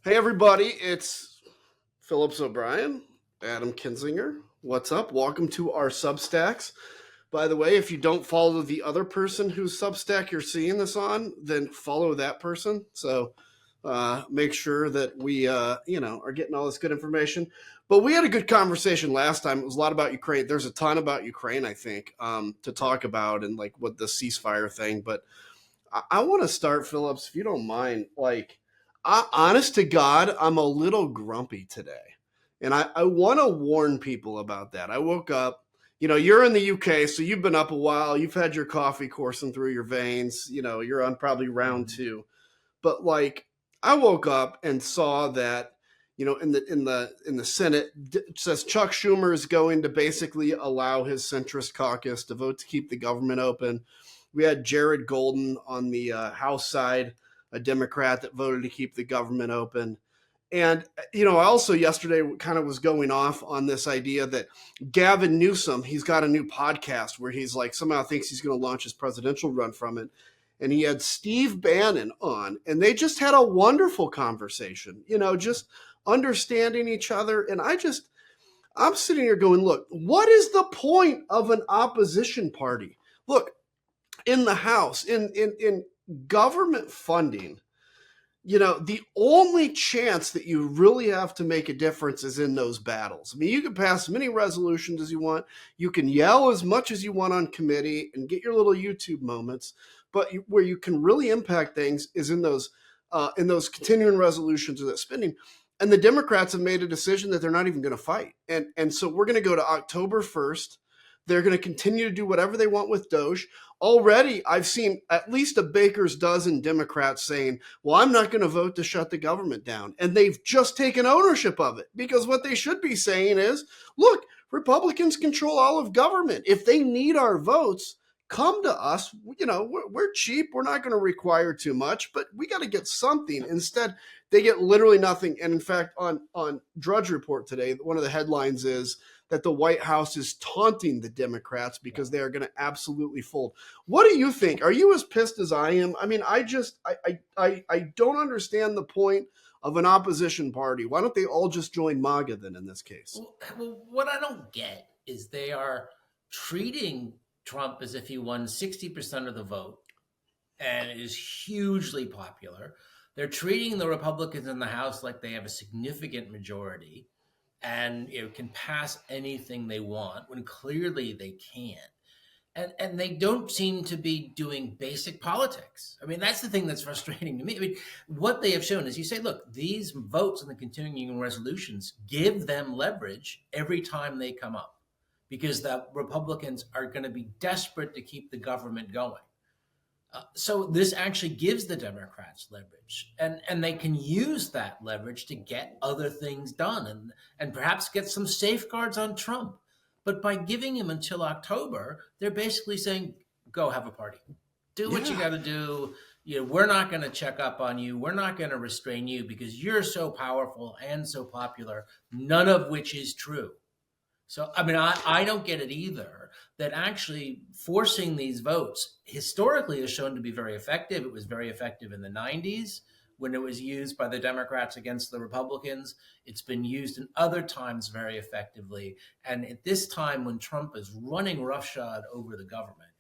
Hey everybody, it's Phillips O'Brien, Adam Kinzinger. What's up? Welcome to our Substacks. By the way, if you don't follow the other person whose Substack you're seeing this on, then follow that person. So make sure that we, are getting all this good information. But we had a good conversation last time. It was a lot about Ukraine. There's a ton about Ukraine, I think, to talk about and like what the ceasefire thing. But I want to start, Phillips, if you don't mind. Honest to God, I'm a little grumpy today. And I want to warn people about that. I woke up, you're in the UK, so you've been up a while. You've had your coffee coursing through your veins. You're on probably round two. But I woke up and saw that, in the Senate, it says Chuck Schumer is going to basically allow his centrist caucus to vote to keep the government open. We had Jared Golden on the House side, a Democrat that voted to keep the government open. And, I also yesterday kind of was going off on this idea that Gavin Newsom, he's got a new podcast where he's like somehow thinks he's going to launch his presidential run from it. And he had Steve Bannon on, and they just had a wonderful conversation, just understanding each other. And I'm sitting here going, look, what is the point of an opposition party? Look, in the House, in government funding, the only chance that you really have to make a difference is in those battles. I mean, you can pass as many resolutions as you want. You can yell as much as you want on committee and get your little YouTube moments. But where you can really impact things is in those continuing resolutions or that spending. And the Democrats have made a decision that they're not even going to fight. And so we're going to go to October 1st. They're going to continue to do whatever they want with Doge. Already, I've seen at least a baker's dozen Democrats saying, well, I'm not going to vote to shut the government down. And they've just taken ownership of it, because what they should be saying is, look, Republicans control all of government. If they need our votes, come to us. We're cheap. We're not going to require too much, but we got to get something. Instead, they get literally nothing. And in fact, on Drudge Report today, one of the headlines is that the White House is taunting the Democrats because they are going to absolutely fold. What do you think? Are you as pissed as I am? I mean, I don't understand the point of an opposition party. Why don't they all just join MAGA then in this case? Well, what I don't get is they are treating Trump as if he won 60% of the vote and is hugely popular. They're treating the Republicans in the House like they have a significant majority and can pass anything they want when clearly they can't. And they don't seem to be doing basic politics. I mean, that's the thing that's frustrating to me. I mean, what they have shown is you say, look, these votes in the continuing resolutions give them leverage every time they come up, because the Republicans are going to be desperate to keep the government going. So this actually gives the Democrats leverage, and they can use that leverage to get other things done and perhaps get some safeguards on Trump. But by giving him until October, they're basically saying, go have a party. Do what you got to do. We're not going to check up on you. We're not going to restrain you because you're so powerful and so popular, none of which is true. So, I mean, I don't get it either, that actually forcing these votes historically is shown to be very effective. It was very effective in the 90s when it was used by the Democrats against the Republicans. It's been used in other times very effectively. And at this time, when Trump is running roughshod over the government,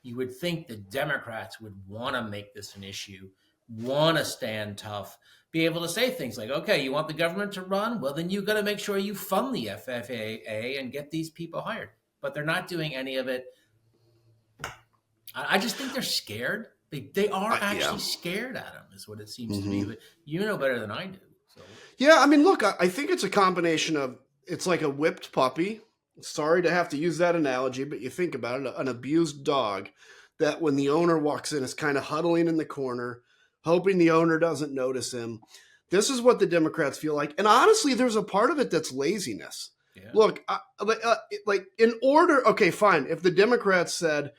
you would think the Democrats would want to make this an issue, want to stand tough, be able to say things like, okay, you want the government to run? Well, then you've got to make sure you fund the FFAA and get these people hired. But they're not doing any of it. I just think they're scared. They are actually scared at him, is what it seems to me. But you know better than I do. So. Yeah, I mean, look, I think it's a combination of, it's like a whipped puppy. Sorry to have to use that analogy, but you think about it, an abused dog that when the owner walks in is kind of huddling in the corner, hoping the owner doesn't notice him. This is what the Democrats feel like. And honestly, there's a part of it that's laziness. Yeah. Look, okay, fine. If the Democrats said,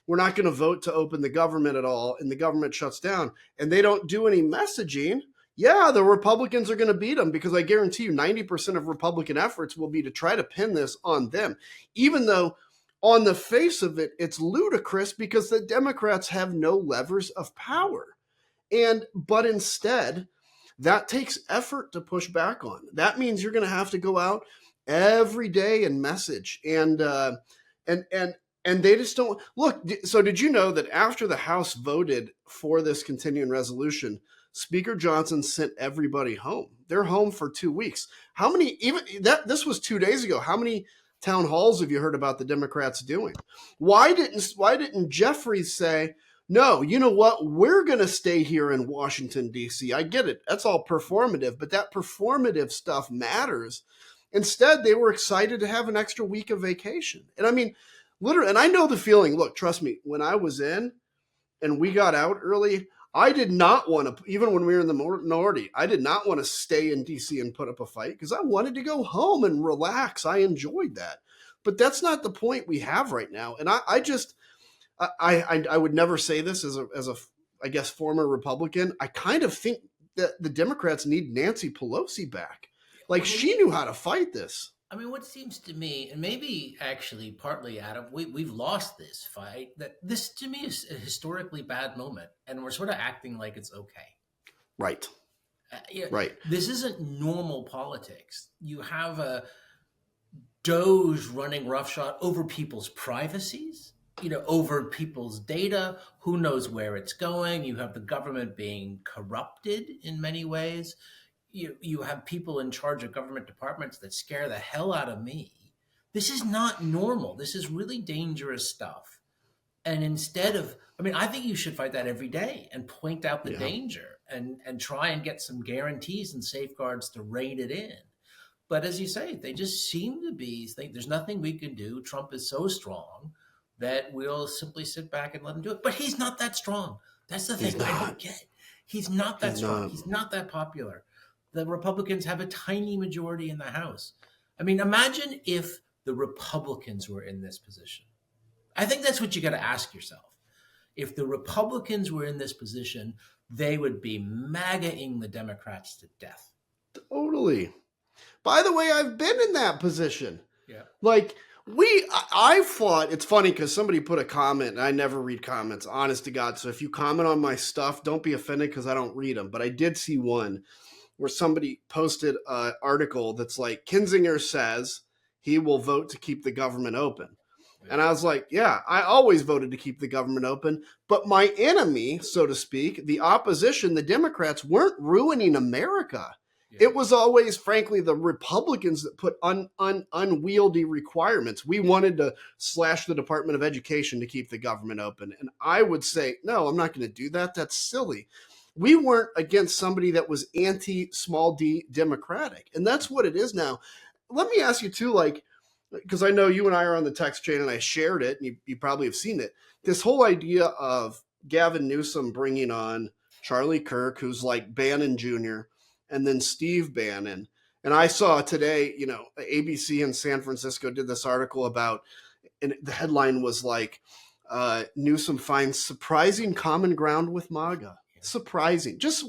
we're not going to vote to open the government at all, and the government shuts down, and they don't do any messaging, yeah, the Republicans are going to beat them, because I guarantee you 90% of Republican efforts will be to try to pin this on them, even though on the face of it, it's ludicrous because the Democrats have no levers of power. But instead, that takes effort to push back on. That means you're going to have to go out every day and message. And they just don't look. So did you know that after the House voted for this continuing resolution, Speaker Johnson sent everybody home? They're home for 2 weeks. How many, even that, this was 2 days ago. How many town halls have you heard about the Democrats doing? Why didn't Jeffries say, no, you know what? We're going to stay here in Washington, D.C. I get it. That's all performative, but that performative stuff matters. Instead, they were excited to have an extra week of vacation. And I mean, literally, and I know the feeling. Look, trust me, when I was in and we got out early, I did not want to, even when we were in the minority, I did not want to stay in DC and put up a fight because I wanted to go home and relax. I enjoyed that. But that's not the point we have right now. And I would never say this as a I guess former Republican. I kind of think that the Democrats need Nancy Pelosi back. Like, she knew how to fight this. I mean, what seems to me, and maybe actually partly Adam, we've lost this fight, that this to me is a historically bad moment, and we're sort of acting like it's okay. Right. Right. This isn't normal politics. You have a Doge running roughshod over people's privacies, over people's data. Who knows where it's going? You have the government being corrupted in many ways. You have people in charge of government departments that scare the hell out of me. This is not normal. This is really dangerous stuff. And I think you should fight that every day and point out the danger and try and get some guarantees and safeguards to rein it in. But as you say, they just seem to think there's nothing we can do. Trump is so strong that we'll simply sit back and let him do it. But he's not that strong. That's the thing I don't get. He's not that strong. He's not that popular. The Republicans have a tiny majority in the House. I mean, imagine if the Republicans were in this position. I think that's what you got to ask yourself. If the Republicans were in this position, they would be MAGA-ing the Democrats to death. Totally. By the way, I've been in that position. Yeah. Like, I fought. It's funny because somebody put a comment, and I never read comments, honest to God. So if you comment on my stuff, don't be offended because I don't read them. But I did see one where somebody posted an article that's like, Kinzinger says he will vote to keep the government open. And I was like, yeah, I always voted to keep the government open. But my enemy, so to speak, the opposition, the Democrats, weren't ruining America. Yeah. It was always, frankly, the Republicans that put unwieldy requirements. We wanted to slash the Department of Education to keep the government open. And I would say, no, I'm not going to do that. That's silly. We weren't against somebody that was anti-small d Democratic. And that's what it is now. Let me ask you too, like, because I know you and I are on the text chain and I shared it and you probably have seen it. This whole idea of Gavin Newsom bringing on Charlie Kirk, who's like Bannon Jr., and then Steve Bannon. And I saw today, ABC in San Francisco did this article about, and the headline was like, Newsom finds surprising common ground with MAGA. Surprising. Just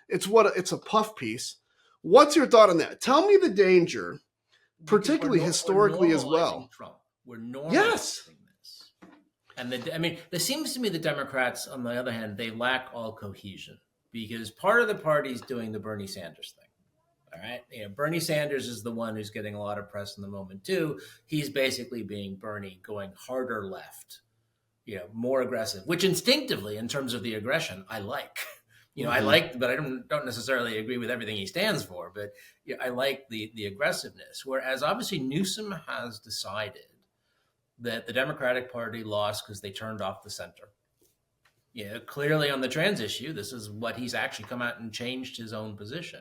it's a puff piece. What's your thought on that? Tell me the danger, particularly historically as well. Trump. We're normalizing this. And there seems to me the Democrats, on the other hand, they lack all cohesion because part of the party's doing the Bernie Sanders thing. All right. Bernie Sanders is the one who's getting a lot of press in the moment too. He's basically being Bernie, going harder left. More aggressive, which instinctively, in terms of the aggression, I like. I like, but I don't necessarily agree with everything he stands for. But I like the aggressiveness. Whereas obviously Newsom has decided that the Democratic Party lost because they turned off the center. Clearly on the trans issue, this is what he's actually come out and changed his own position.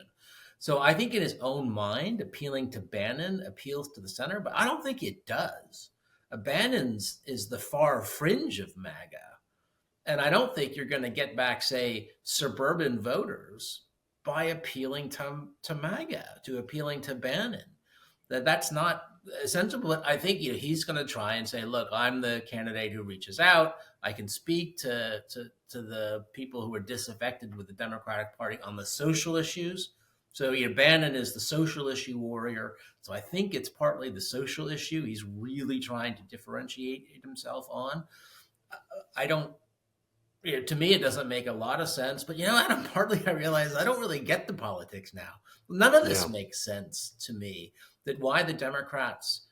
So I think in his own mind, appealing to Bannon appeals to the center, but I don't think it does. Bannon's is the far fringe of MAGA. And I don't think you're going to get back, say, suburban voters by appealing to MAGA, to appealing to Bannon. That's not sensible. But I think he's going to try and say, look, I'm the candidate who reaches out. I can speak to the people who are disaffected with the Democratic Party on the social issues. So Bannon is the social issue warrior. So I think it's partly the social issue he's really trying to differentiate himself on. To me, it doesn't make a lot of sense. But Adam, partly I realize I don't really get the politics now. None of this Yeah. makes sense to me. That why the Democrats,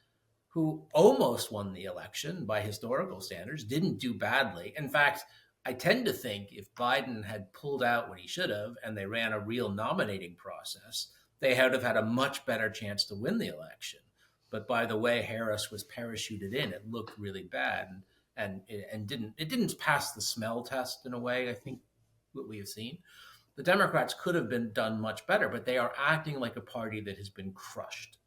who almost won the election by historical standards, didn't do badly. In fact, I tend to think if Biden had pulled out when he should have, and they ran a real nominating process, they would have had a much better chance to win the election. But by the way Harris was parachuted in, it looked really bad. And didn't pass the smell test in a way. I think what we have seen, the Democrats could have been done much better, but they are acting like a party that has been crushed,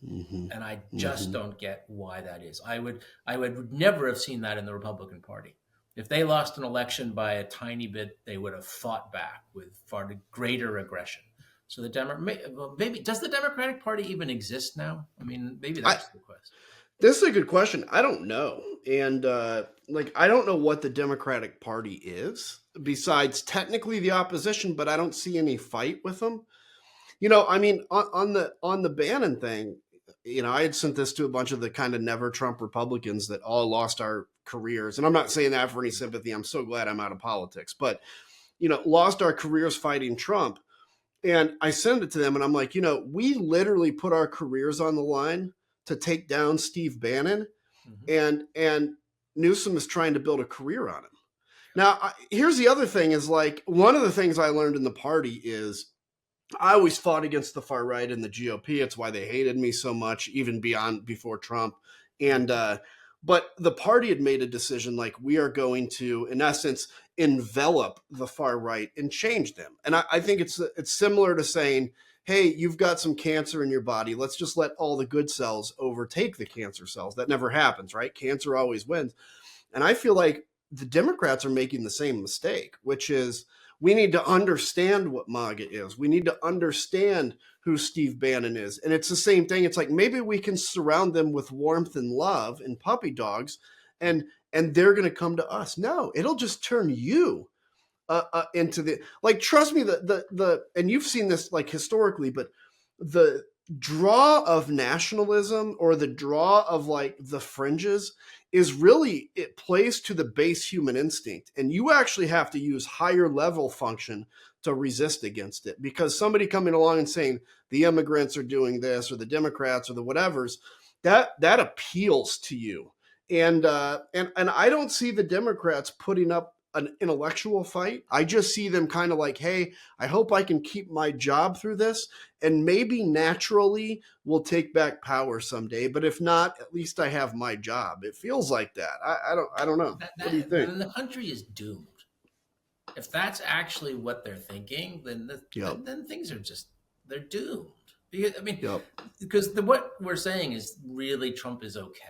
and I just don't get why that is. I would never have seen that in the Republican Party. If they lost an election by a tiny bit, they would have fought back with far greater aggression. So maybe does the Democratic Party even exist now? I mean, maybe that's the question. This is a good question. I don't know. And I don't know what the Democratic Party is besides technically the opposition, but I don't see any fight with them. I mean, on the Bannon thing, I had sent this to a bunch of the kind of never Trump Republicans that all lost our careers. And I'm not saying that for any sympathy. I'm so glad I'm out of politics, but, lost our careers fighting Trump. And I sent it to them and I'm like, we literally put our careers on the line to take down Steve Bannon, and Newsom is trying to build a career on him. Now, here's the other thing is one of the things I learned in the party is I always fought against the far right and the GOP. It's why they hated me so much, even before Trump. And but the party had made a decision we are going to, in essence, envelop the far right and change them. And I think it's similar to saying, hey, you've got some cancer in your body. Let's just let all the good cells overtake the cancer cells. That never happens, right? Cancer always wins. And I feel like the Democrats are making the same mistake, which is we need to understand what MAGA is. We need to understand who Steve Bannon is. And it's the same thing. It's maybe we can surround them with warmth and love and puppy dogs, and they're going to come to us. No, it'll just turn you into the trust me, the and you've seen this historically, but the draw of nationalism or the draw of the fringes is really, it plays to the base human instinct, and you actually have to use higher level function to resist against it, because somebody coming along and saying the immigrants are doing this or the Democrats or the whatevers, that appeals to you, and I don't see the Democrats putting up an intellectual fight. I just see them kind of hey, I hope I can keep my job through this, and maybe naturally we'll take back power someday. But if not, at least I have my job. It feels like that. I don't know. What do you think? Then the country is doomed. If that's actually what they're thinking, then then things are they're doomed. Because what we're saying is really Trump is okay.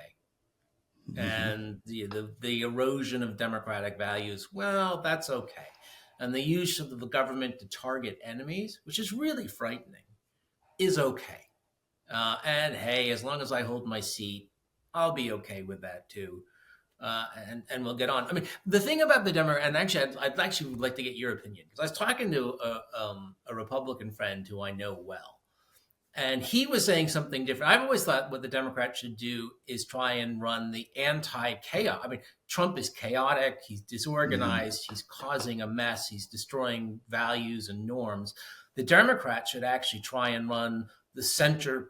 And the erosion of democratic values, well, that's okay. And the use of the government to target enemies, which is really frightening, is okay. And hey, as long as I hold my seat, I'll be okay with that too. And we'll get on. I mean, the thing about the Democrat, and actually, I'd actually like to get your opinion, because I was talking to a Republican friend who I know well. And he was saying something different. I've always thought what the Democrats should do is try and run the anti-chaos. I mean, Trump is chaotic. He's disorganized. He's causing a mess. He's destroying values and norms. The Democrats should actually try and run the center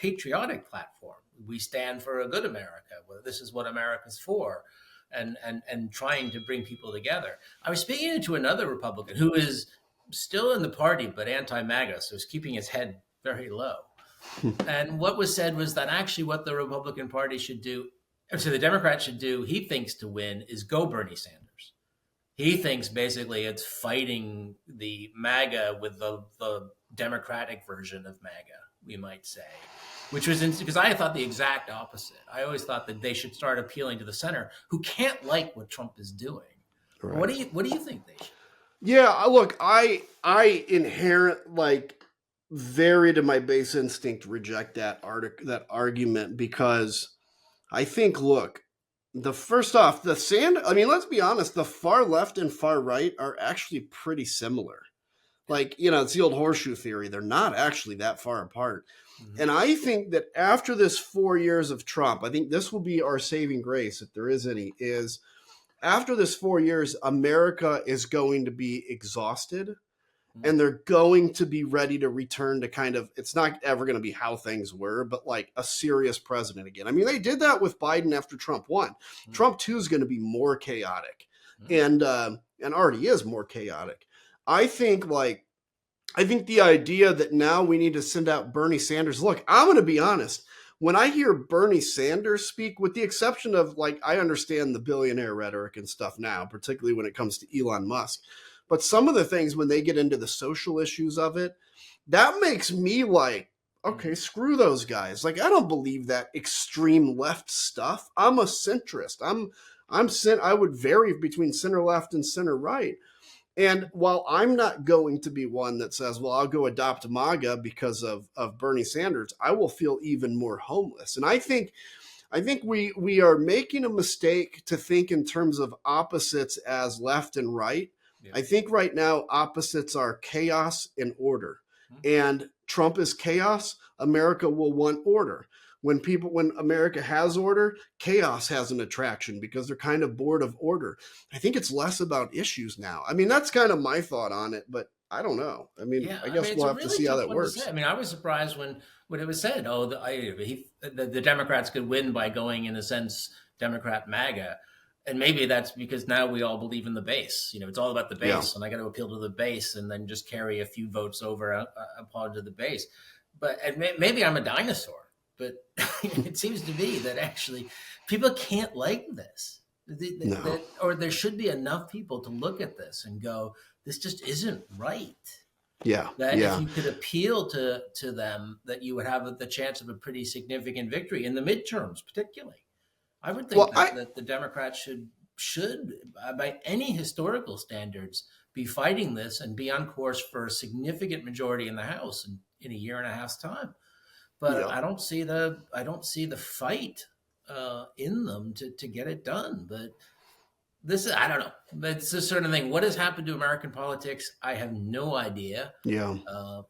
patriotic platform. We stand for a good America. Well, this is what America's for. And trying to bring people together. I was speaking to another Republican who is still in the party, but anti-MAGA, so he's keeping his head very low. And what was said was that actually what the Republican Party should do, so the Democrats should do, he thinks, to win is go Bernie Sanders. He thinks basically it's fighting the MAGA with the Democratic version of MAGA, we might say, which was because I thought the exact opposite. I always thought that they should start appealing to the center, who can't like what Trump is doing. Right. What do you think they should? Yeah, look, I inherent very to my base instinct reject that argument, because I think, look, let's be honest, the far left and far right are actually pretty similar. It's the old horseshoe theory. They're not actually that far apart. Mm-hmm. And I think that after this 4 years of Trump, I think this will be our saving grace, if there is any, is after this 4 years, America is going to be exhausted Mm. and they're going to be ready to return to kind of, it's not ever going to be how things were, but like a serious president again. I mean, they did that with Biden after Trump won. Mm. Trump 2 is going to be more chaotic Mm. and already is more chaotic. I think the idea that now we need to send out Bernie Sanders. Look, I'm going to be honest. When I hear Bernie Sanders speak, with the exception of like, I understand the billionaire rhetoric and stuff now, particularly when it comes to Elon Musk. But some of the things when they get into the social issues of it, that makes me like, okay, screw those guys. Like, I don't believe that extreme left stuff. I'm a centrist. I would vary between center left and center right. And while I'm not going to be one that says, well, I'll go adopt MAGA because of Bernie Sanders, I will feel even more homeless. And I think we are making a mistake to think in terms of opposites as left and right. Yeah. I think right now opposites are chaos and order. Mm. And Trump is chaos, America will want order. When America has order, chaos has an attraction because they're kind of bored of order. I think it's less about issues now. I mean, that's kind of my thought on it, but I don't know. I mean, Yeah, I guess we'll have to see how that works. I mean, I was surprised when it was said, oh, the Democrats could win by going, in a sense, Democrat MAGA. And maybe that's because now we all believe in the base. You know, it's all about the base, Yeah. and I got to appeal to the base and then just carry a few votes over upon to the base. But maybe I'm a dinosaur. But it seems to me that actually people can't like this. No. Or there should be enough people to look at this and go, this just isn't right. Yeah. That Yeah. if you could appeal to them, that you would have the chance of a pretty significant victory in the midterms, particularly. I would think that the Democrats should, by any historical standards, be fighting this and be on course for a significant majority in the House in a year and a half's time. But Yeah. I don't see the fight in them to get it done. But this is, I don't know. It's a certain thing. What has happened to American politics? I have no idea. Yeah.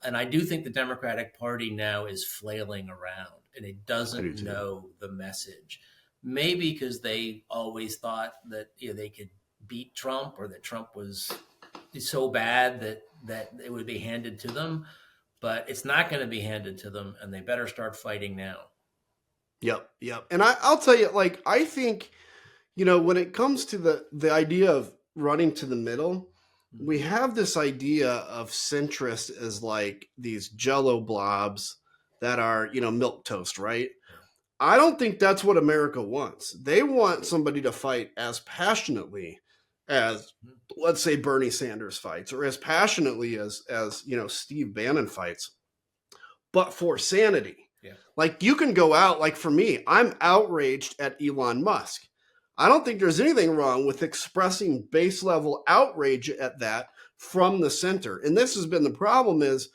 And I do think the Democratic Party now is flailing around and it doesn't know the message. Maybe because they always thought that they could beat Trump, or that Trump was so bad that it would be handed to them. But it's not going to be handed to them, and they better start fighting now. Yep. And I'll tell you, like, I think, when it comes to the idea of running to the middle, we have this idea of centrist as like these jello blobs that are, milquetoast, right? I don't think that's what America wants. They want somebody to fight as passionately as, let's say, Bernie Sanders fights, or as passionately as Steve Bannon fights, but for sanity. Yeah. Like, you can go out, like, for me, I'm outraged at Elon Musk. I don't think there's anything wrong with expressing base level outrage at that from the center. And this has been the problem is,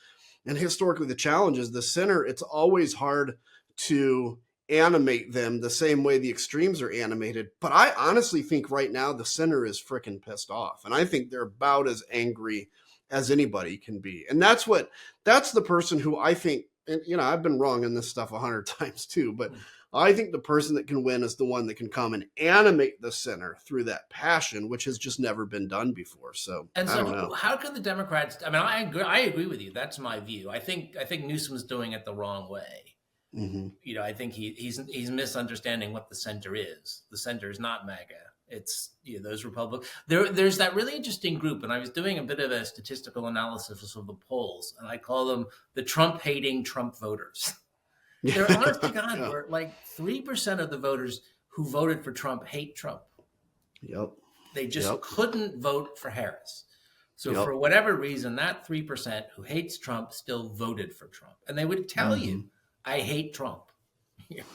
and historically the challenge is, the center, it's always hard to animate them the same way the extremes are animated. But I honestly think right now the center is freaking pissed off. And I think they're about as angry as anybody can be. And that's the person who I think, and I've been wrong in this stuff 100 times too, but I think the person that can win is the one that can come and animate the center through that passion, which has just never been done before. So I don't know. How can the Democrats? I mean, I agree with you. That's my view. I think Newsom's doing it the wrong way. Mm-hmm. I think he's misunderstanding what the center is. The center is not MAGA. It's those Republicans. There's that really interesting group, and I was doing a bit of a statistical analysis of the polls, and I call them the Trump-hating Trump voters. They're honest to God, where like 3% of the voters who voted for Trump hate Trump. Yep. They just couldn't vote for Harris. So for whatever reason, that 3% who hates Trump still voted for Trump, and they would tell you, I hate Trump,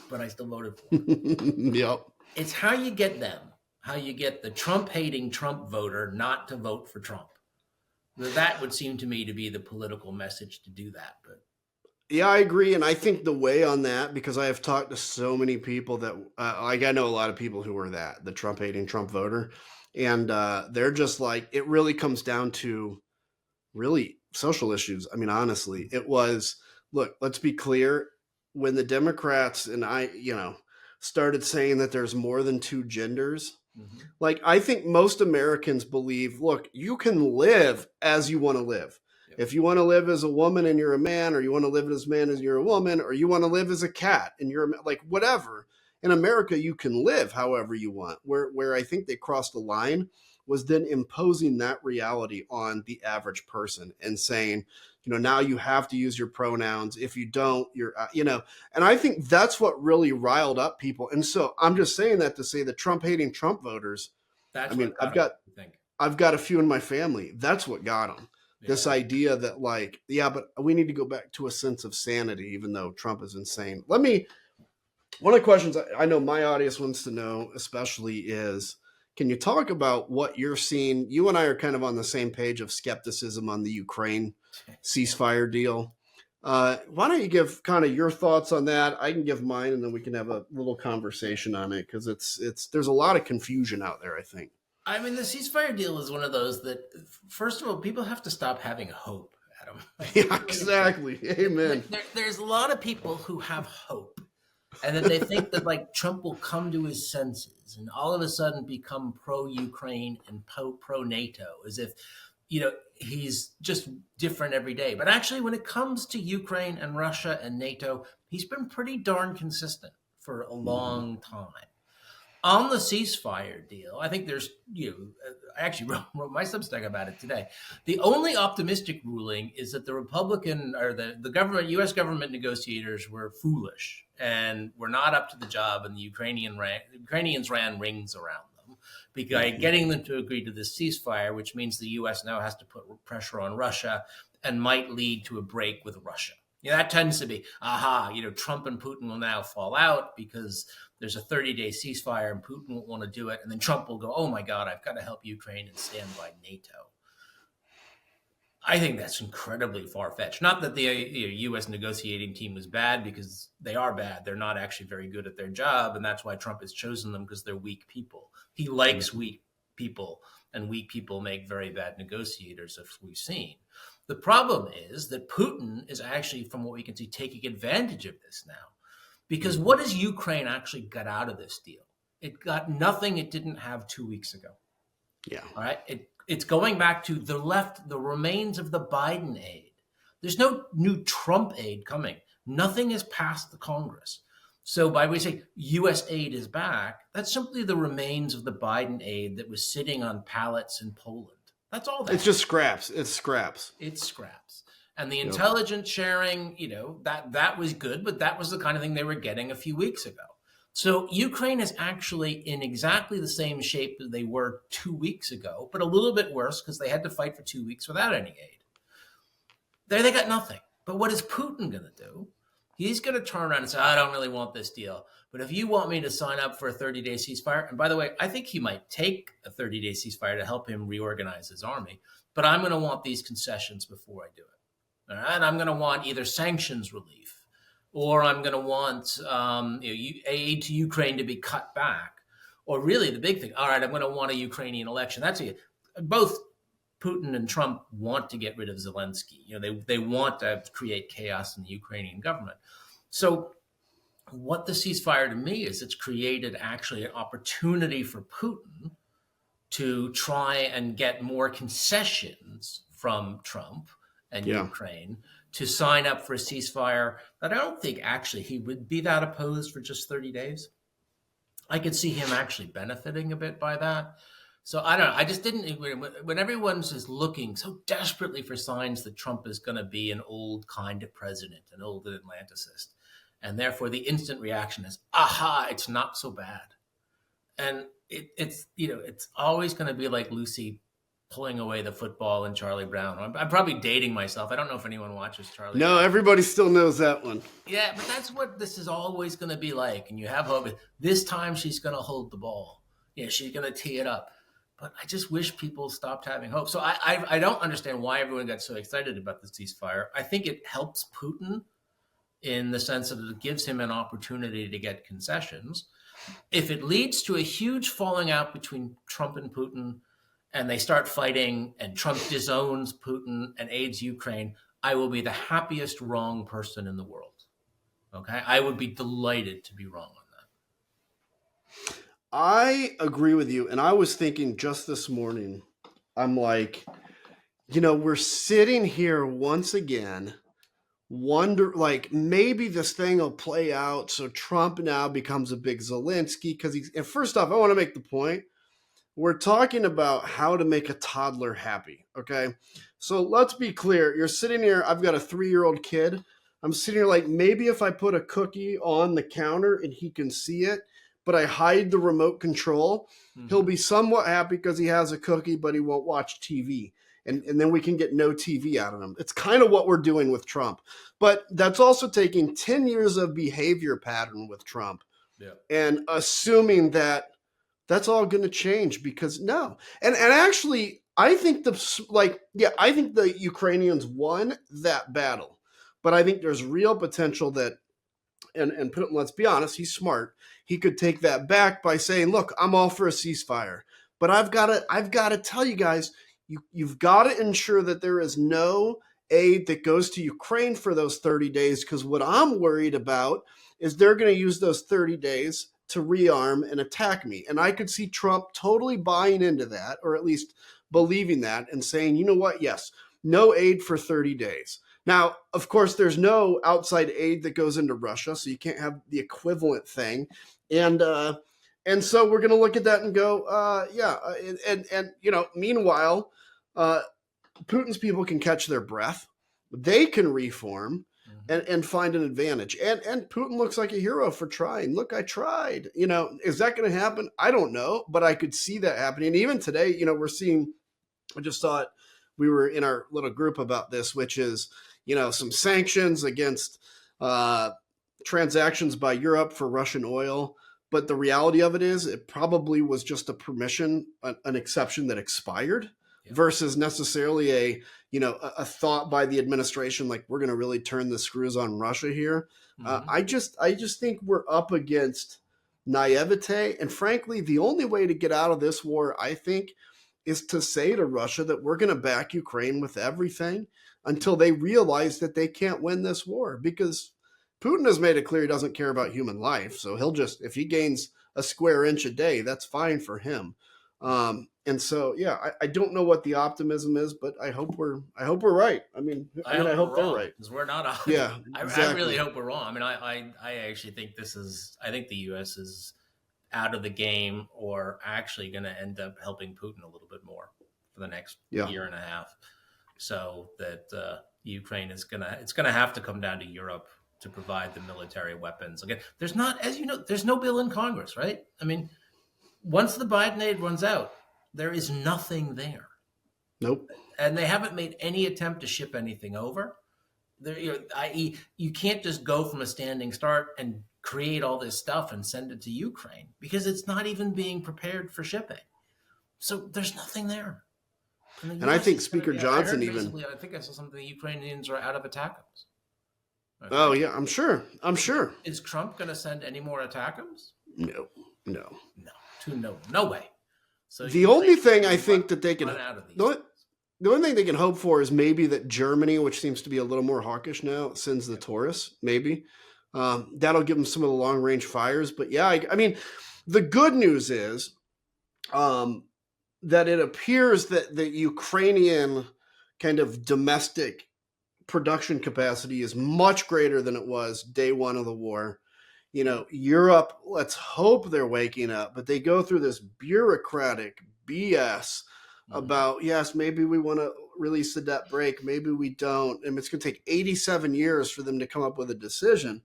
but I still voted for him. Yep. It's how you get them, how you get the Trump-hating Trump voter not to vote for Trump. That would seem to me to be the political message to do that. But yeah, I agree. And I think the way on that, because I have talked to so many people that, I know a lot of people who are the Trump-hating Trump voter. And they're just like, it really comes down to really social issues. I mean, honestly, it was, look, let's be clear. When the Democrats and I, started saying that there's more than two genders, Mm-hmm. Like, I think most Americans believe, look, you can live as you want to live. Yep. If you want to live as a woman and you're a man, or you want to live as a man and you're a woman, or you want to live as a cat and you're like whatever, in America, you can live however you want. Where I think they crossed the line was then imposing that reality on the average person and saying, now you have to use your pronouns. If you don't, and I think that's what really riled up people. And so I'm just saying that to say the Trump hating Trump voters, I That's mean, what got him, I think. I've got a few in my family. That's what got them. This Yeah. idea that like, yeah, but we need to go back to a sense of sanity, even though Trump is insane. One of the questions I know my audience wants to know, especially, is can you talk about what you're seeing? You and I are kind of on the same page of skepticism on the Ukraine ceasefire deal. Why don't you give kind of your thoughts on that? I can give mine, and then we can have a little conversation on it, because there's a lot of confusion out there, I think. I mean, the ceasefire deal is one of those that, first of all, people have to stop having hope, Adam. Yeah, exactly. Amen. There's a lot of people who have hope, and then they think that like Trump will come to his senses and all of a sudden become pro-Ukraine and pro-NATO, as if he's just different every day. But actually, when it comes to Ukraine and Russia and NATO, he's been pretty darn consistent for a long time. On the ceasefire deal, I think there's, I actually wrote my Substack about it today. The only optimistic ruling is that the Republican or the government, U.S. government negotiators were foolish and were not up to the job, and the Ukrainians ran rings around them by getting them to agree to this ceasefire, which means the U.S. now has to put pressure on Russia and might lead to a break with Russia. That tends to be, Trump and Putin will now fall out because there's a 30-day ceasefire and Putin won't want to do it. And then Trump will go, oh my God, I've got to help Ukraine and stand by NATO. I think that's incredibly far-fetched. Not that the U.S. negotiating team was bad, because they are bad. They're not actually very good at their job. And that's why Trump has chosen them, because they're weak people. He likes weak people, and weak people make very bad negotiators, as we've seen. The problem is that Putin is actually, from what we can see, taking advantage of this now. Because what has Ukraine actually got out of this deal? It got nothing it didn't have 2 weeks ago. Yeah. All right. It's going back to the remains of the Biden aid. There's no new Trump aid coming. Nothing has passed the Congress. So by we say U.S. aid is back, that's simply the remains of the Biden aid that was sitting on pallets in Poland. That's all that. It's just scraps. It's scraps. It's scraps. And the intelligence sharing, that was good, but that was the kind of thing they were getting a few weeks ago. So Ukraine is actually in exactly the same shape that they were 2 weeks ago, but a little bit worse because they had to fight for 2 weeks without any aid. There they got nothing. But what is Putin going to do? He's going to turn around and say, I don't really want this deal. But if you want me to sign up for a 30-day ceasefire, and by the way, I think he might take a 30-day ceasefire to help him reorganize his army, but I'm going to want these concessions before I do it. All right? I'm going to want either sanctions relief, or I'm going to want aid to Ukraine to be cut back, or really the big thing, all right, I'm going to want a Ukrainian election. That's it. Both Putin and Trump want to get rid of Zelensky. They want to create chaos in the Ukrainian government. So what the ceasefire to me is, it's created actually an opportunity for Putin to try and get more concessions from Trump and Ukraine to sign up for a ceasefire that I don't think actually he would be that opposed for just 30 days. I could see him actually benefiting a bit by that. So I don't know. I just didn't, when everyone's just looking so desperately for signs that Trump is going to be an old kind of president, an old Atlanticist, and therefore the instant reaction is, aha, it's not so bad. And it's always going to be like Lucy pulling away the football in Charlie Brown. I'm probably dating myself. I don't know if anyone watches Charlie Brown. No, everybody still knows that one. Yeah, but that's what this is always going to be like. And you have hope. This time she's going to hold the ball. Yeah, she's going to tee it up. But I just wish people stopped having hope. So I don't understand why everyone got so excited about the ceasefire. I think it helps Putin in the sense that it gives him an opportunity to get concessions. If it leads to a huge falling out between Trump and Putin, and they start fighting, and Trump disowns Putin and aids Ukraine, I will be the happiest wrong person in the world. Okay? I would be delighted to be wrong on that. I agree with you. And I was thinking just this morning, I'm like, we're sitting here once again, wonder like maybe this thing will play out. So Trump now becomes a big Zelensky because and first off, I want to make the point. We're talking about how to make a toddler happy. Okay. So let's be clear. You're sitting here. I've got a 3-year-old kid. I'm sitting here like maybe if I put a cookie on the counter and he can see it, but I hide the remote control, he'll be somewhat happy because he has a cookie, but he won't watch TV. And then we can get no TV out of him. It's kind of what we're doing with Trump. But that's also taking 10 years of behavior pattern with Trump and assuming that that's all going to change because no. And actually, I think I think the Ukrainians won that battle. But I think there's real potential that, and let's be honest, he's smart. He could take that back by saying, look, I'm all for a ceasefire. But I've got to tell you guys, you've got to ensure that there is no aid that goes to Ukraine for those 30 days, because what I'm worried about is they're going to use those 30 days to rearm and attack me. And I could see Trump totally buying into that, or at least believing that, and saying, you know what, yes, no aid for 30 days. Now, of course, there's no outside aid that goes into Russia, so you can't have the equivalent thing. And so we're going to look at that and go, meanwhile, Putin's people can catch their breath. They can reform and find an advantage. And Putin looks like a hero for trying. Look, I tried. Is that going to happen? I don't know, but I could see that happening. And even today, we're seeing, I just saw it, we were in our little group about this, which is, some sanctions against transactions by Europe for Russian oil. But the reality of it is it probably was just a permission, an exception that expired versus necessarily a thought by the administration, like we're going to really turn the screws on Russia here. I just think we're up against naivete. And frankly, the only way to get out of this war, I think, is to say to Russia that we're going to back Ukraine with everything until they realize that they can't win this war, because Putin has made it clear he doesn't care about human life. So he'll just, if he gains a square inch a day, that's fine for him. And so, I don't know what the optimism is, but I hope we're right. I hope they're right. Because we're not. Yeah, exactly. I really hope we're wrong. I actually think I think the U.S. is out of the game, or actually going to end up helping Putin a little bit more for the next year and a half. So that Ukraine it's going to have to come down to Europe to provide the military weapons. Again, there's not, as you know, there's no bill in Congress, right? Once the Biden aid runs out, there is nothing there. Nope. And they haven't made any attempt to ship anything over. I.e., you can't just go from a standing start and create all this stuff and send it to Ukraine, because it's not even being prepared for shipping. So there's nothing there. And I think Speaker Johnson I think I saw something, the Ukrainians are out of ATACMS. Oh, yeah, I'm sure. Is Trump going to send any more ATACMS? No. No way. So the only thing I think that they can, the only thing they can hope for is maybe that Germany, which seems to be a little more hawkish now, sends the Taurus. Maybe that'll give them some of the long range fires. But the good news is that it appears that the Ukrainian kind of domestic production capacity is much greater than it was day one of the war. Europe, let's hope they're waking up, but they go through this bureaucratic BS about, yes, maybe we want to release the debt brake, maybe we don't. And it's going to take 87 years for them to come up with a decision.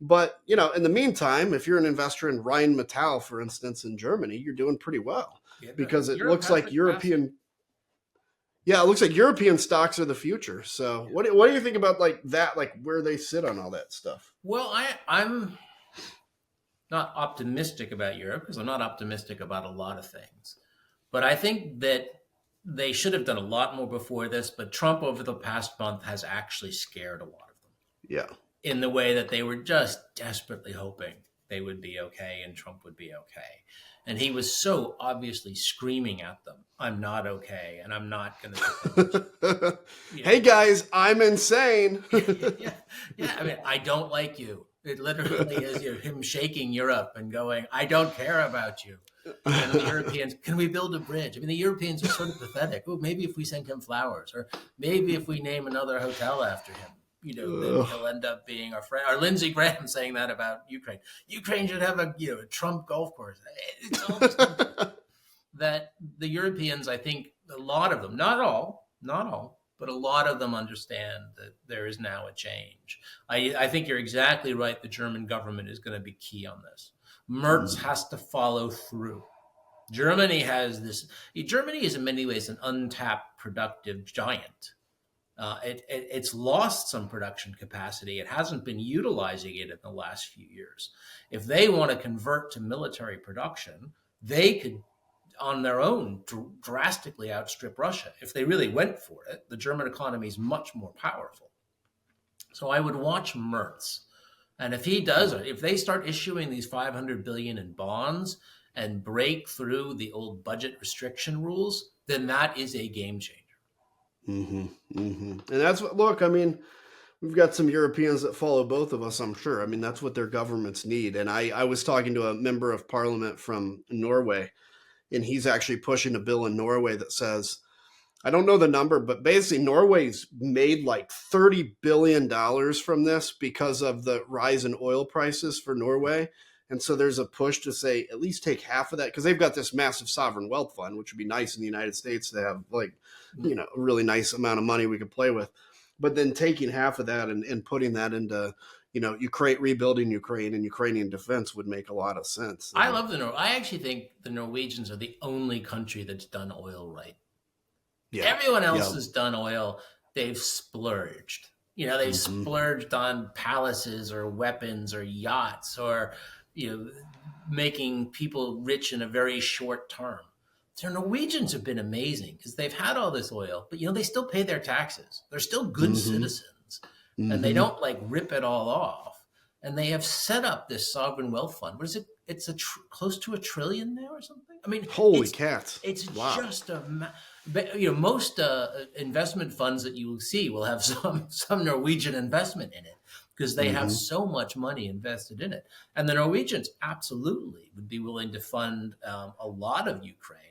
But, in the meantime, if you're an investor in Rheinmetall, for instance, in Germany, you're doing pretty well because it looks like European stocks are the future. So what do you think about that, where they sit on all that stuff? Well, I'm not optimistic about Europe, because I'm not optimistic about a lot of things. But I think that they should have done a lot more before this. But Trump over the past month has actually scared a lot of them. Yeah. In the way that they were just desperately hoping they would be okay and Trump would be okay. And he was so obviously screaming at them, I'm not okay, and I'm not going to. Hey, guys, I'm insane. Yeah. I don't like you. It literally is him shaking Europe and going, "I don't care about you." And the Europeans, can we build a bridge? I mean, the Europeans are sort of pathetic. Oh, maybe if we send him flowers, or maybe if we name another hotel after him, then he'll end up being our friend. Or Lindsey Graham saying that about Ukraine. Ukraine should have a Trump golf course. It's all this that the Europeans, I think, a lot of them, not all, but a lot of them understand that there is now a change. I think you're exactly right. The German government is going to be key on this. Merz has to follow through. Germany has this. Germany is in many ways an untapped productive giant. It's lost some production capacity. It hasn't been utilizing it in the last few years. If they want to convert to military production, they could, on their own, drastically outstrip Russia. If they really went for it, the German economy is much more powerful. So I would watch Merz. And if he does it, if they start issuing these 500 billion in bonds and break through the old budget restriction rules, then that is a game changer. And that's what, look, I mean, we've got some Europeans that follow both of us, I'm sure. I mean, that's what their governments need. And I was talking to a member of parliament from Norway, and he's actually pushing a bill in Norway that says, I don't know the number, but basically Norway's made like $30 billion from this because of the rise in oil prices for Norway. And so there's a push to say at least take half of that, because they've got this massive sovereign wealth fund, which would be nice in the United States to have a really nice amount of money we could play with. But then taking half of that and putting that into, Ukraine, rebuilding Ukraine and Ukrainian defense would make a lot of sense. I love I actually think the Norwegians are the only country that's done oil right. Yeah. Everyone else has done oil. They've splurged. They've splurged on palaces or weapons or yachts or, making people rich in a very short term. The Norwegians have been amazing because they've had all this oil, but, they still pay their taxes. They're still good citizens, and they don't rip it all off. And they have set up this sovereign wealth fund. What is it? It's close to $1 trillion now or something. I mean, holy cats! It's just most investment funds that you will see will have some Norwegian investment in it because they have so much money invested in it. And the Norwegians absolutely would be willing to fund a lot of Ukraine.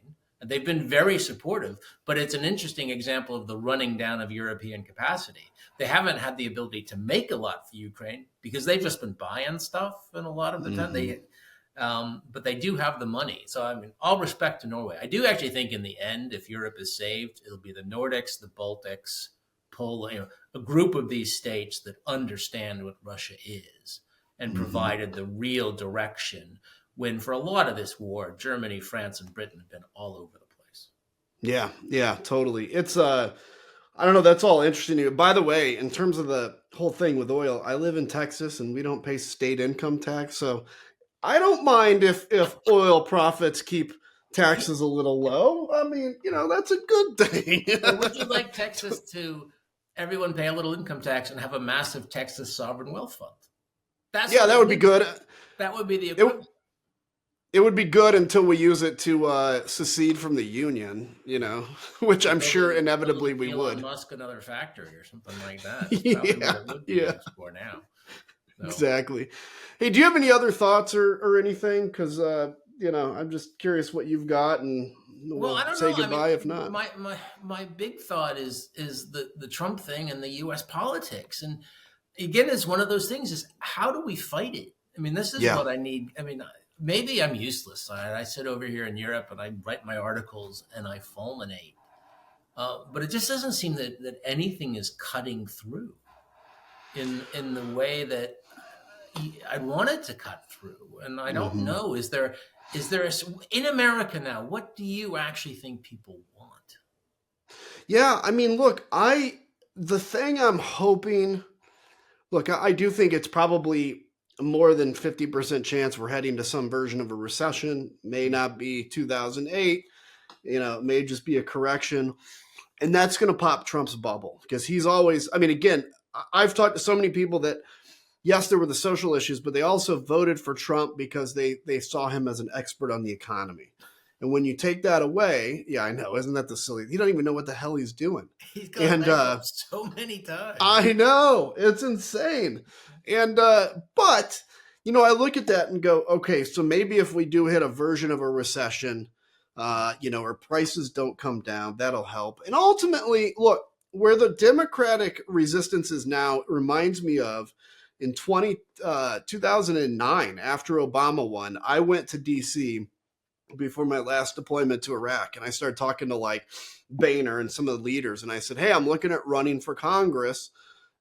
And they've been very supportive, but it's an interesting example of the running down of European capacity. They haven't had the ability to make a lot for Ukraine because they've just been buying stuff, and a lot of the time but they do have the money. So, I mean, all respect to Norway. I do actually think in the end, if Europe is saved, it'll be the Nordics, the Baltics, Poland, a group of these states that understand what Russia is and provided the real direction, when for a lot of this war, Germany, France, and Britain have been all over the place. Yeah, totally. It's, I don't know, that's all interesting to you. By the way, in terms of the whole thing with oil, I live in Texas and we don't pay state income tax. So I don't mind if oil profits keep taxes a little low. I mean, that's a good thing. Well, would you like Texas to everyone pay a little income tax and have a massive Texas sovereign wealth fund? That would be good. That would be the equivalent. It would be good until we use it to secede from the union, which I'm sure inevitably we would. Elon Musk another factory or something like that. That's what it for now. So. Exactly. Hey, do you have any other thoughts or anything? Because I'm just curious what you've got, and we'll I don't say know. goodbye if not. My big thought is the Trump thing and the U.S. politics, and again, it's one of those things: is how do we fight it? I mean, this is what I need. I mean, maybe I'm useless. I sit over here in Europe and I write my articles and I fulminate, but it just doesn't seem that anything is cutting through in the way that I wanted to cut through. And I don't know, is there in America now, what do you actually think people want? Yeah, I mean, look, the thing I'm hoping, I do think it's probably more than 50% chance we're heading to some version of a recession. May not be 2008, it may just be a correction. And that's going to pop Trump's bubble, because he's always, I mean, again, I've talked to so many people that, yes, there were the social issues, but they also voted for Trump because they saw him as an expert on the economy. And when you take that away, yeah, I know. Isn't that the silly? He don't even know what the hell he's doing. He's gone bankrupt so many times. I know. It's insane. And, but, I look at that and go, okay, so maybe if we do hit a version of a recession, or prices don't come down, that'll help. And ultimately, look, where the Democratic resistance is now reminds me of in 2009, after Obama won, I went to D.C. before my last deployment to Iraq, and I started talking to like Boehner and some of the leaders, and I said, hey, I'm looking at running for Congress.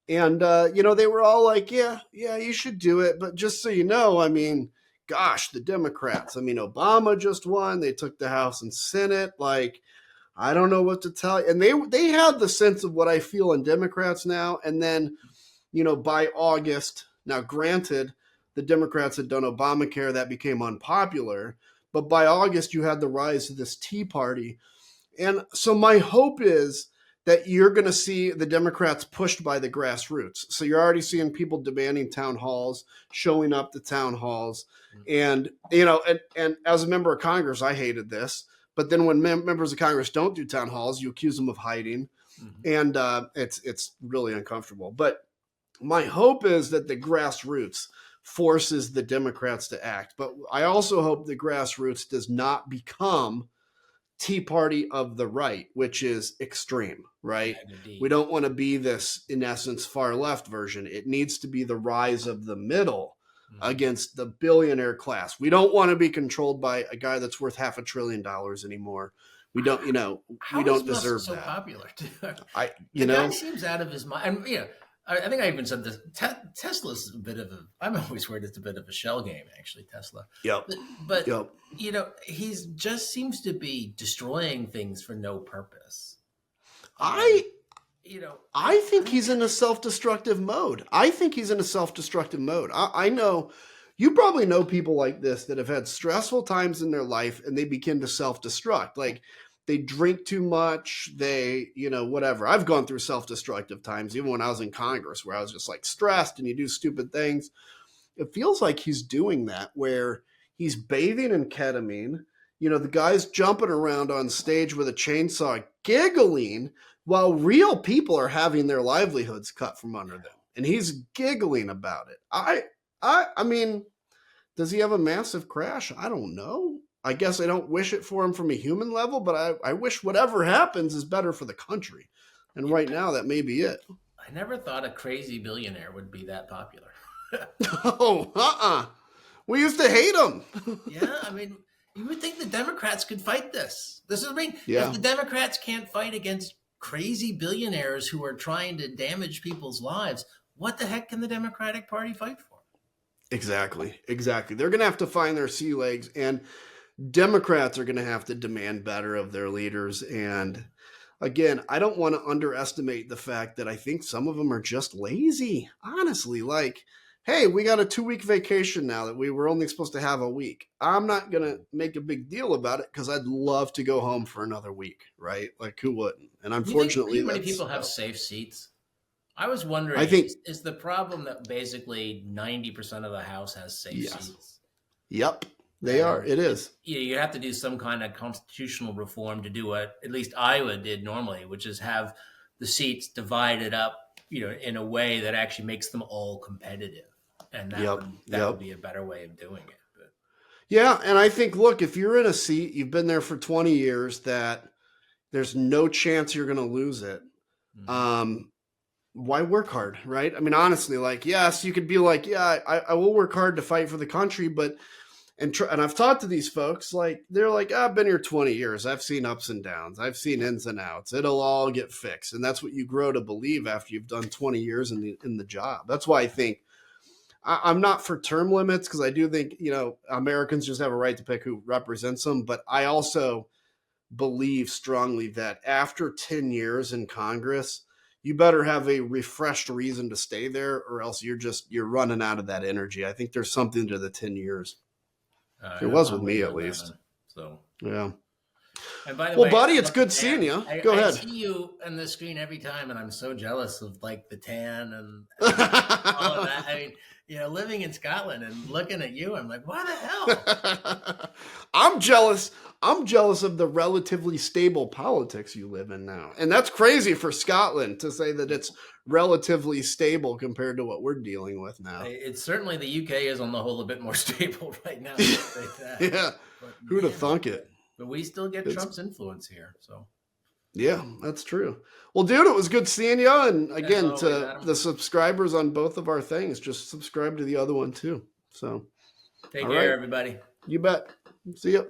And, they were all like, yeah, you should do it. But just so you know, I mean, gosh, the Democrats, I mean, Obama just won. They took the House and Senate. Like, I don't know what to tell you. And they had the sense of what I feel in Democrats now. And then, by August, now granted, the Democrats had done Obamacare. That became unpopular. But by August, you had the rise of this Tea Party. And so my hope is that you're going to see the Democrats pushed by the grassroots. So you're already seeing people demanding town halls, showing up to town halls. And, and as a member of Congress, I hated this. But then when members of Congress don't do town halls, you accuse them of hiding. Mm-hmm. And it's really uncomfortable. But my hope is that the grassroots forces the Democrats to act. But I also hope the grassroots does not become Tea Party of the right, which is extreme, right? Yeah, we don't want to be this, in essence, far left version. It needs to be the rise of the middle against the billionaire class. We don't want to be controlled by a guy that's worth $500 billion anymore. We don't, we don't deserve so that. Popular too? The guy seems out of his mind. And, I think I even said this. Tesla's a bit of a. I'm always worried it's a bit of a shell game, actually. Tesla. Yep. But he's just seems to be destroying things for no purpose. I think he's in a self-destructive mode. I know you probably know people like this that have had stressful times in their life and they begin to self-destruct. Like they drink too much, they, whatever. I've gone through self-destructive times, even when I was in Congress, where I was just like stressed and you do stupid things. It feels like he's doing that, where he's bathing in ketamine. The guy's jumping around on stage with a chainsaw, giggling, while real people are having their livelihoods cut from under them. And he's giggling about it. I mean, does he have a massive crash? I don't know. I guess I don't wish it for him from a human level, but I wish whatever happens is better for the country. And right now, that may be it. I never thought a crazy billionaire would be that popular. We used to hate him. Yeah, I mean, you would think the Democrats could fight this. This is what I mean. Yeah. If the Democrats can't fight against crazy billionaires who are trying to damage people's lives, what the heck can the Democratic Party fight for? Exactly. They're going to have to find their sea legs, and Democrats are going to have to demand better of their leaders. And again, I don't want to underestimate the fact that I think some of them are just lazy. Honestly, like, hey, we got a 2-week vacation now that we were only supposed to have a week. I'm not going to make a big deal about it because I'd love to go home for another week, right? Like, who wouldn't? And unfortunately, how many people have safe seats? I was wondering, is the problem that basically 90% of the House has safe seats? Yep, they are. It is. You have to do some kind of constitutional reform to do what at least Iowa did normally, which is have the seats divided up, in a way that actually makes them all competitive. And that would be a better way of doing it. But. Yeah, and I think, look, if you're in a seat, you've been there for 20 years, that there's no chance you're going to lose it. Mm-hmm. Why work hard, right? I mean, honestly, like, yes, you could be like, yeah, I will work hard to fight for the country, but and I've talked to these folks, like, they're like, I've been here 20 years. I've seen ups and downs. I've seen ins and outs. It'll all get fixed. And that's what you grow to believe after you've done 20 years in the job. That's why I think I'm not for term limits, because I do think, Americans just have a right to pick who represents them. But I also believe strongly that after 10 years in Congress, you better have a refreshed reason to stay there, or else you're running out of that energy. I think there's something to the 10 years. It was with me, at least. So yeah. And by the way, buddy, it's good seeing you. Go ahead. I see you on the screen every time, and I'm so jealous of like the tan and all of that. I mean, living in Scotland and looking at you, I'm like, what the hell? I'm jealous. I'm jealous of the relatively stable politics you live in now. And that's crazy for Scotland to say that it's relatively stable compared to what we're dealing with now. It's certainly the UK is on the whole a bit more stable right now. I'll say that. Yeah. But, Who'd have thunk it? But we still get Trump's influence here. So yeah, that's true. Well, dude, it was good seeing you. And again, always, to Adam. the subscribers on both of our things, just subscribe to the other one too. So take all care, right. everybody. You bet. See ya.